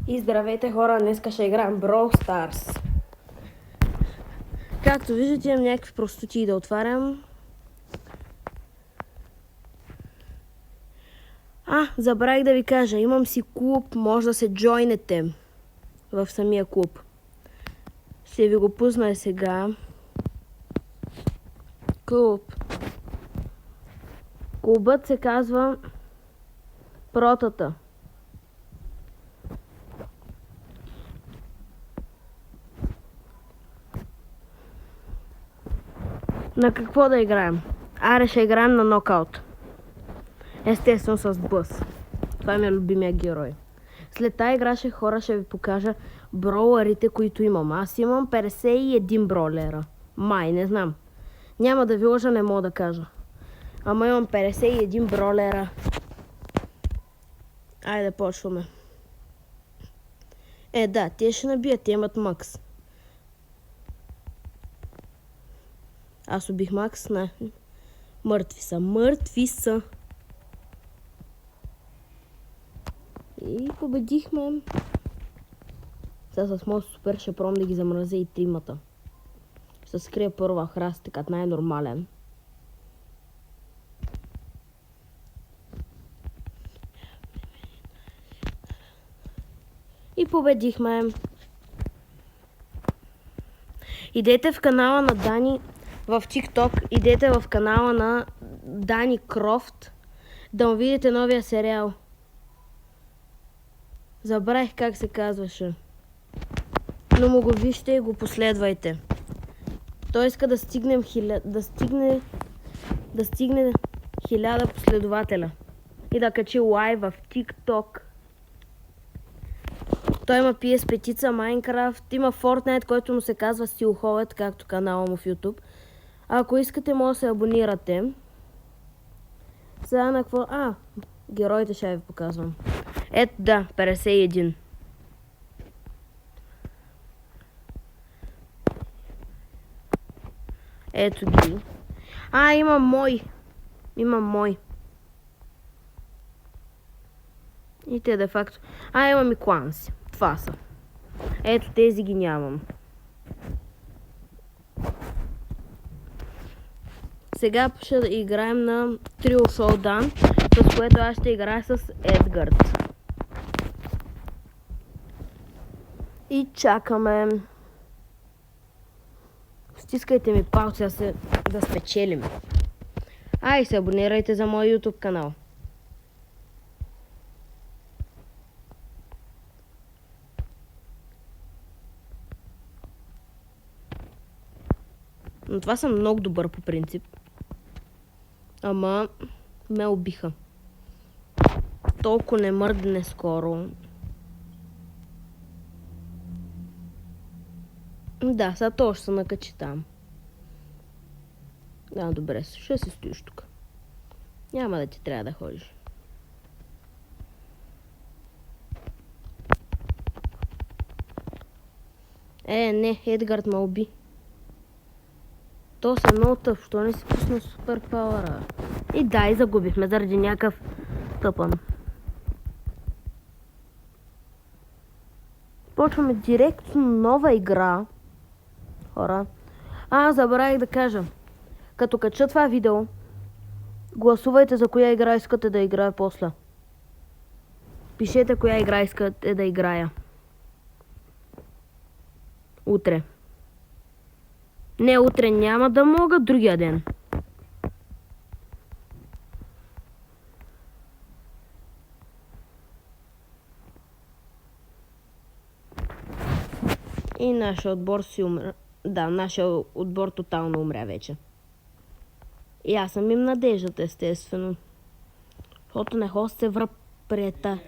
И здравейте хора, днеска ще играем Brawl Stars. Както виждате, имам някакви простоти да отварям. Забравих да ви кажа, имам си клуб, може да се джойнете в самия клуб. Ще ви го пусна сега. Клубът се казва Протата. На какво да играем? Аре, ще играем на нокаут. Естествено с бъс. Това ми е любимия герой. След тази игра ще ви покажа броулерите, които имам. Аз имам 51 броулера. Не знам. Няма да ви лъжа, не мога да кажа. Ама имам 51 броулера. Айде да почваме. Да, те ще набият, те имат макс. Аз убих макс, не. Мъртви са. И победихме. Сега с моят супер ще пробвам да ги замразя и тримата. Ще се скрия първа храст, като най-нормален. И победихме. Идете в канала на Дани в TikTok. Идете в канала на Дани Крофт да му видите новия сериал. Забравих как се казваше. Но му го вижте и го последвайте. Той иска да стигне 1000 последователя. И да качи лайв в TikTok. Той има PS5, Minecraft, има Fortnite, който му се казва Steelholed, както канала му в YouTube. Ако искате, може да се абонирате. Сега на какво... героите ще ви показвам. Ето да, 51. Ето ги. Имам мой. И те де факто. Имам и кланси. Това са. Ето тези ги нямам. Сега ще играем на Trio Showdown, с което аз ще играя с Едгард. И чакаме. Стискайте ми палци да спечелим. И се абонирайте за мой YouTube канал. Но това съм много добър по принцип. Ама ме убиха. Толкова не мърдне скоро. Да, сега то ще се накачи там. Добре, ще си стоиш тук. Няма да ти трябва да ходиш. Не, Едгард ме уби. То съм много тъп, що не си пусна супер пауъра. И загубихме заради някакъв тъпън. Почваме директно нова игра. Хора. Забравих да кажа. Като кача това видео, гласувайте за коя игра искате да играя после. Пишете коя игра искате да играя. Утре. Не, утре няма да мога, другия ден. И нашия отбор си умря. Да, нашия отбор тотално умря вече. И аз съм им надеждата, естествено. Защото не хо се връпрета.